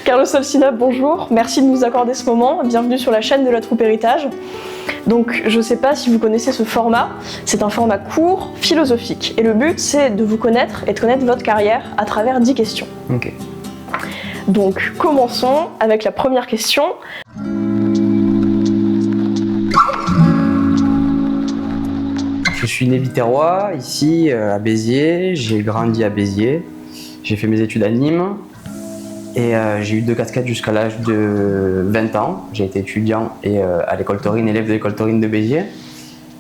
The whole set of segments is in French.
Carlos Solsina, bonjour. Merci de nous accorder ce moment. Bienvenue sur la chaîne de la Troupe Héritage. Donc, je ne sais pas si vous connaissez ce format. C'est un format court, philosophique. Et le but, c'est de vous connaître et de connaître votre carrière à travers 10 questions. Ok. Donc, commençons avec la première question. Je suis né Biterrois, ici à Béziers. J'ai grandi à Béziers. J'ai fait mes études à Nîmes. Et j'ai eu 2 casquettes jusqu'à l'âge de 20 ans. J'ai été étudiant et à l'école taurine, élève de l'école taurine de Béziers.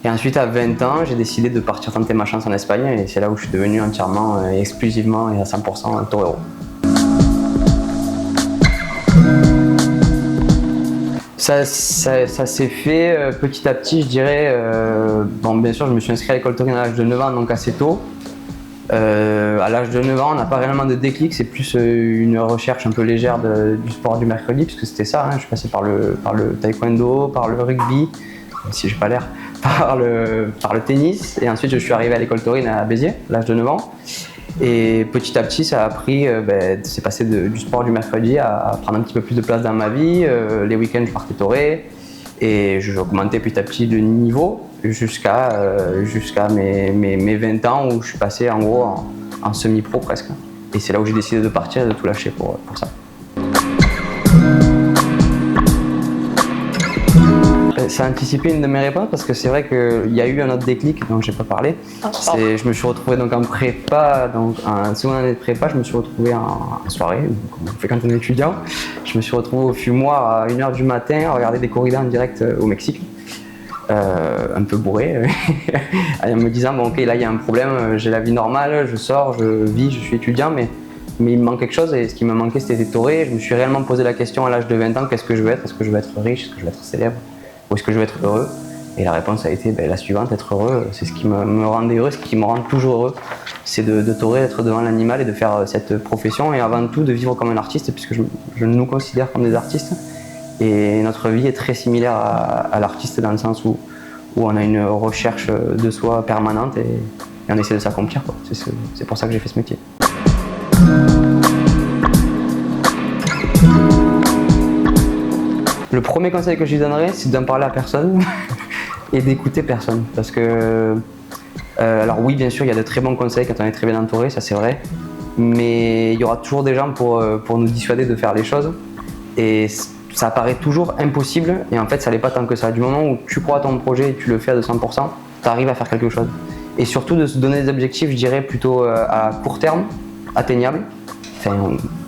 Et ensuite, à 20 ans, j'ai décidé de partir tenter ma chance en Espagne. Et c'est là où je suis devenu entièrement, exclusivement et à 100% un torero. Ça s'est fait petit à petit, je dirais. Bon, bien sûr, je me suis inscrit à l'école taurine à l'âge de 9 ans, donc assez tôt. À l'âge de 9 ans, on n'a pas réellement de déclic, c'est plus une recherche un peu légère du sport du mercredi, puisque c'était ça, hein. Je suis passé par le taekwondo, par le rugby, même si j'ai pas l'air, par le tennis, et ensuite je suis arrivé à l'école taurine à Béziers, à l'âge de 9 ans. Et petit à petit, ça a pris, c'est passé du sport du mercredi à prendre un petit peu plus de place dans ma vie. Les week-ends, je partais torer et j'augmentais petit à petit de niveau jusqu'à mes 20 ans où je suis passé en gros en semi-pro presque. Et c'est là où j'ai décidé de partir et de tout lâcher pour ça. Ça a anticipé une de mes réponses parce que c'est vrai qu'il y a eu un autre déclic dont je n'ai pas parlé. Je me suis retrouvé donc en prépa, donc en seconde année de prépa, je me suis retrouvé en soirée, comme on fait quand on est étudiant. Je me suis retrouvé au fumoir à 1h du matin à regarder des corridas en direct au Mexique, un peu bourré, en me disant bon ok là il y a un problème, j'ai la vie normale, je sors, je vis, je suis étudiant, mais il me manque quelque chose et ce qui me manquait c'était torer. Je me suis réellement posé la question à l'âge de 20 ans, qu'est-ce que je veux être? Est-ce que je veux être riche? Est-ce que je veux être célèbre? Ou est-ce que je veux être heureux? Et la réponse a été la suivante, être heureux, c'est ce qui me rendait heureux, ce qui me rend toujours heureux, c'est de torer, d'être devant l'animal et de faire cette profession et avant tout de vivre comme un artiste puisque je nous considère comme des artistes et notre vie est très similaire à l'artiste dans le sens où on a une recherche de soi permanente et on essaie de s'accomplir. C'est pour ça que j'ai fait ce métier. Le premier conseil que je lui donnerais, c'est d'en parler à personne et d'écouter personne. Parce que, alors oui, bien sûr, il y a de très bons conseils quand on est très bien entouré, ça c'est vrai. Mais il y aura toujours des gens pour nous dissuader de faire les choses. Et ça paraît toujours impossible. Et en fait, ça l'est pas tant que ça. Du moment où tu crois à ton projet et tu le fais à 200%, tu arrives à faire quelque chose. Et surtout de se donner des objectifs, je dirais, plutôt à court terme, atteignables. Enfin,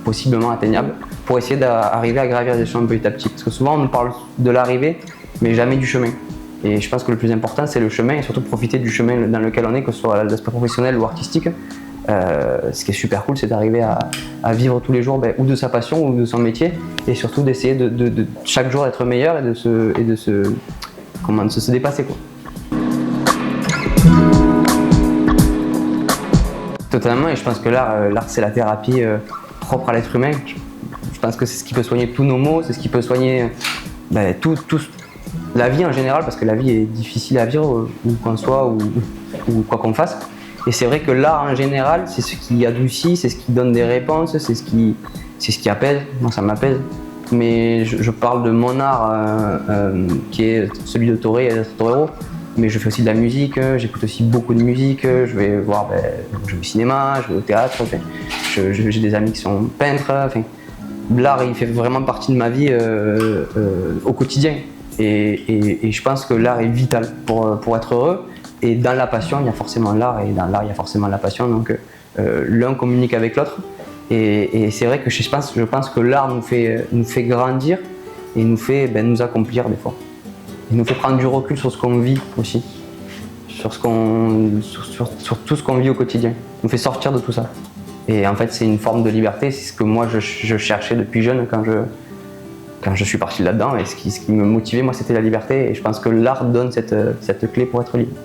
possiblement atteignables, pour essayer d'arriver à gravir des chemins petit à petit. Parce que souvent on nous parle de l'arrivée, mais jamais du chemin. Et je pense que le plus important c'est le chemin et surtout profiter du chemin dans lequel on est, que ce soit l'aspect professionnel ou artistique. Ce qui est super cool, c'est d'arriver à vivre tous les jours ou de sa passion ou de son métier, et surtout d'essayer de chaque jour d'être meilleur et de se dépasser, quoi. Totalement, et je pense que l'art c'est la thérapie propre à l'être humain. Je pense que c'est ce qui peut soigner tous nos maux, c'est ce qui peut soigner la vie en général, parce que la vie est difficile à vivre, où qu'on soit ou quoi qu'on fasse. Et c'est vrai que l'art en général, c'est ce qui adoucit, c'est ce qui donne des réponses, c'est ce qui apaise. Moi ça m'apaise. Mais je parle de mon art qui est celui de torer et d'être torero. Mais je fais aussi de la musique, j'écoute aussi beaucoup de musique, je vais voir, je vais au cinéma, je vais au théâtre, j'ai des amis qui sont peintres. L'art il fait vraiment partie de ma vie au quotidien. Et je pense que l'art est vital pour être heureux. Et dans la passion, il y a forcément l'art, et dans l'art, il y a forcément la passion. Donc l'un communique avec l'autre. Et c'est vrai que je pense que l'art nous fait grandir et nous fait nous accomplir des fois. Il nous fait prendre du recul sur ce qu'on vit aussi, sur tout ce qu'on vit au quotidien. Il nous fait sortir de tout ça. Et en fait, c'est une forme de liberté, c'est ce que moi je cherchais depuis jeune quand je suis parti là-dedans. Et ce qui me motivait, moi, c'était la liberté. Et je pense que l'art donne cette clé pour être libre.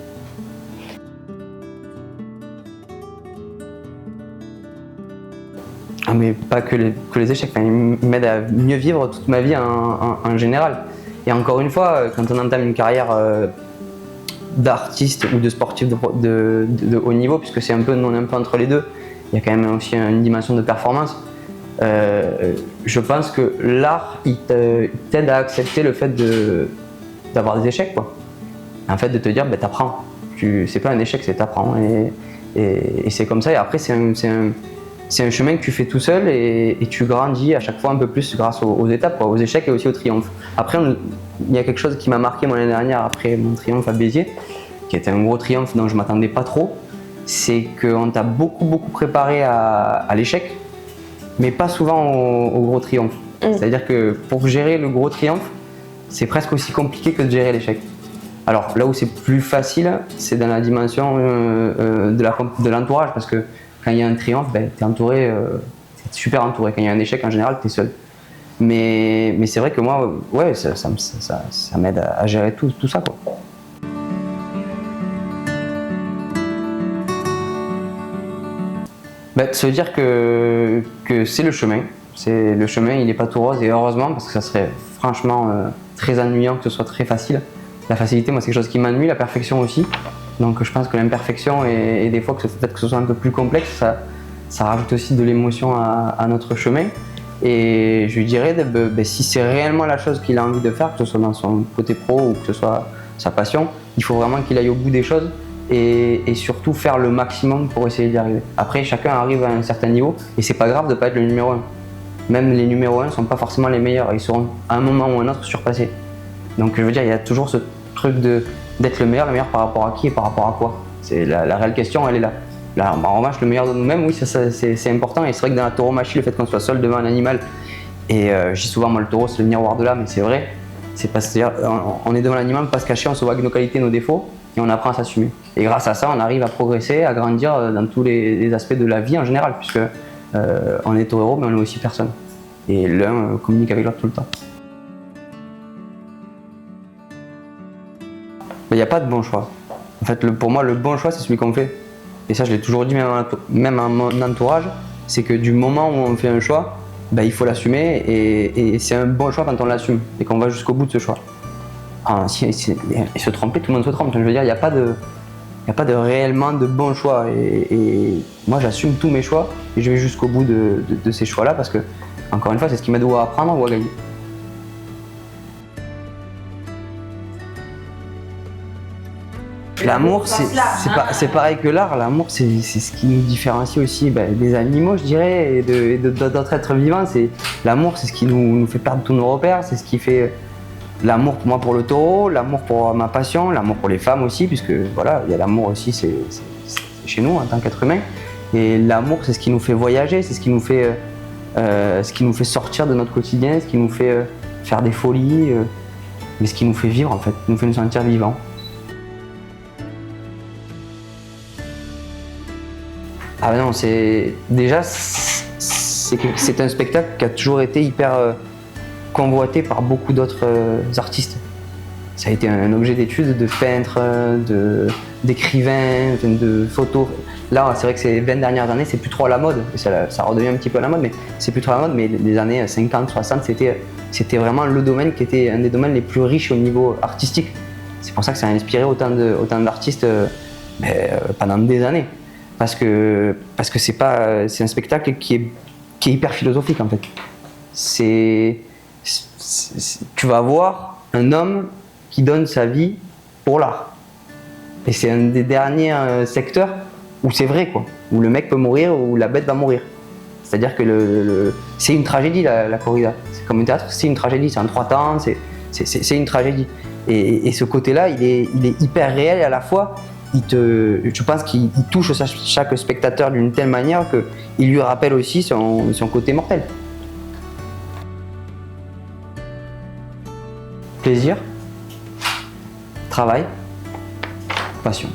Ah, mais pas que les échecs, ils m'aident à mieux vivre toute ma vie en général. Et encore une fois, quand on entame une carrière d'artiste ou de sportif de haut niveau, puisque on est un peu entre les deux, il y a quand même aussi une dimension de performance. je pense que l'art, il t'aide à accepter le fait d'avoir des échecs, quoi. En fait, de te dire, t'apprends. C'est pas un échec, c'est t'apprends. Et c'est comme ça. Et après, c'est un chemin que tu fais tout seul et tu grandis à chaque fois un peu plus grâce aux étapes, quoi, aux échecs et aussi aux triomphes. Après, il y a quelque chose qui m'a marqué l'année dernière après mon triomphe à Béziers, qui était un gros triomphe dont je ne m'attendais pas trop. C'est qu'on t'a beaucoup préparé à l'échec, mais pas souvent au gros triomphe. C'est-à-dire que pour gérer le gros triomphe, c'est presque aussi compliqué que de gérer l'échec. Alors là où c'est plus facile, c'est dans la dimension de l'entourage, parce que quand il y a un triomphe, t'es entouré, t'es super entouré. Quand il y a un échec, en général, t'es seul. Mais c'est vrai que moi, ouais, ça m'aide à gérer tout ça, quoi. De se dire que c'est le chemin. Le chemin, il n'est pas tout rose, et heureusement, parce que ça serait franchement très ennuyant que ce soit très facile. La facilité, moi, c'est quelque chose qui m'ennuie, la perfection aussi. Donc je pense que l'imperfection et des fois peut-être que ce soit un peu plus complexe, ça rajoute aussi de l'émotion à notre chemin. Et je lui dirais, si c'est réellement la chose qu'il a envie de faire, que ce soit dans son côté pro ou que ce soit sa passion, il faut vraiment qu'il aille au bout des choses et surtout faire le maximum pour essayer d'y arriver. Après, chacun arrive à un certain niveau et c'est pas grave de ne pas être le numéro 1. Même les numéros 1 ne sont pas forcément les meilleurs, ils seront à un moment ou à un autre surpassés. Donc je veux dire, il y a toujours ce truc d'être le meilleur par rapport à qui et par rapport à quoi. C'est la réelle question, elle est là. Là, en revanche, le meilleur de nous-mêmes, oui, c'est important. Et c'est vrai que dans la tauromachie, le fait qu'on soit seul devant un animal, et je dis souvent, moi, le taureau, c'est le miroir de l'âme, et c'est vrai. C'est-à-dire, on est devant l'animal, on ne peut pas se cacher, on se voit avec nos qualités, nos défauts, et on apprend à s'assumer. Et grâce à ça, on arrive à progresser, à grandir dans tous les aspects de la vie en général, puisque on est taureau, mais on est aussi personne. Et l'un communique avec l'autre tout le temps. Il n'y a pas de bon choix. En fait, pour moi, le bon choix, c'est celui qu'on fait. Et ça, je l'ai toujours dit, même à mon entourage, c'est que du moment où on fait un choix, il faut l'assumer et c'est un bon choix quand on l'assume et qu'on va jusqu'au bout de ce choix. Et se tromper, tout le monde se trompe. Je veux dire, il n'y a pas de réellement de bon choix. Et moi, j'assume tous mes choix et je vais jusqu'au bout de ces choix-là parce que, encore une fois, c'est ce qui m'aide à apprendre ou à gagner. L'amour, c'est pareil que l'art. L'amour, c'est ce qui nous différencie aussi des animaux, je dirais, et d'autres êtres vivants. L'amour, c'est ce qui nous fait perdre tous nos repères. C'est ce qui fait l'amour pour moi pour le taureau, l'amour pour ma passion, l'amour pour les femmes aussi, puisque voilà, il y a l'amour aussi, c'est chez nous en tant qu'être humain. Et l'amour, c'est ce qui nous fait voyager, c'est ce qui nous fait sortir de notre quotidien, ce qui nous fait faire des folies, mais ce qui nous fait vivre en fait, nous fait nous sentir vivants. Ah non, c'est un spectacle qui a toujours été hyper convoité par beaucoup d'autres artistes. Ça a été un objet d'étude de peintres, d'écrivains, de photos. Là, c'est vrai que ces 20 dernières années, c'est plus trop à la mode. Ça redevient un petit peu à la mode, mais c'est plus trop à la mode. Mais les années 50, 60, c'était vraiment le domaine qui était un des domaines les plus riches au niveau artistique. C'est pour ça que ça a inspiré autant d'artistes pendant des années. Parce que c'est un spectacle qui est hyper philosophique en fait. Tu vas voir un homme qui donne sa vie pour l'art. Et c'est un des derniers secteurs où c'est vrai quoi, où le mec peut mourir, où la bête va mourir. C'est-à-dire que c'est une tragédie la corrida. C'est comme un théâtre, c'est une tragédie, c'est en 3 temps, c'est une tragédie. Et ce côté-là, il est hyper réel et à la fois. Je pense qu'il touche chaque spectateur d'une telle manière qu'il lui rappelle aussi son côté mortel. Plaisir, travail, passion.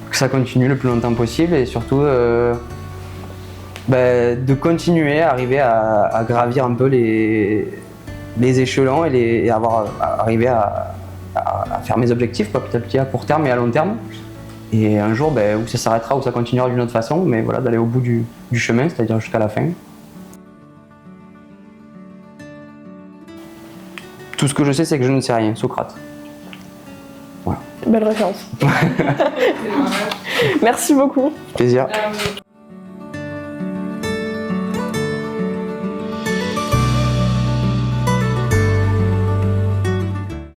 Que ça continue le plus longtemps possible et surtout de continuer à arriver à gravir un peu les échelons et arriver à faire mes objectifs petit à petit à court terme et à long terme. Et un jour où ça s'arrêtera, où ça continuera d'une autre façon, mais voilà, d'aller au bout du chemin, c'est-à-dire jusqu'à la fin. Tout ce que je sais, c'est que je ne sais rien, Socrate. Voilà. Belle référence. Merci beaucoup. Plaisir.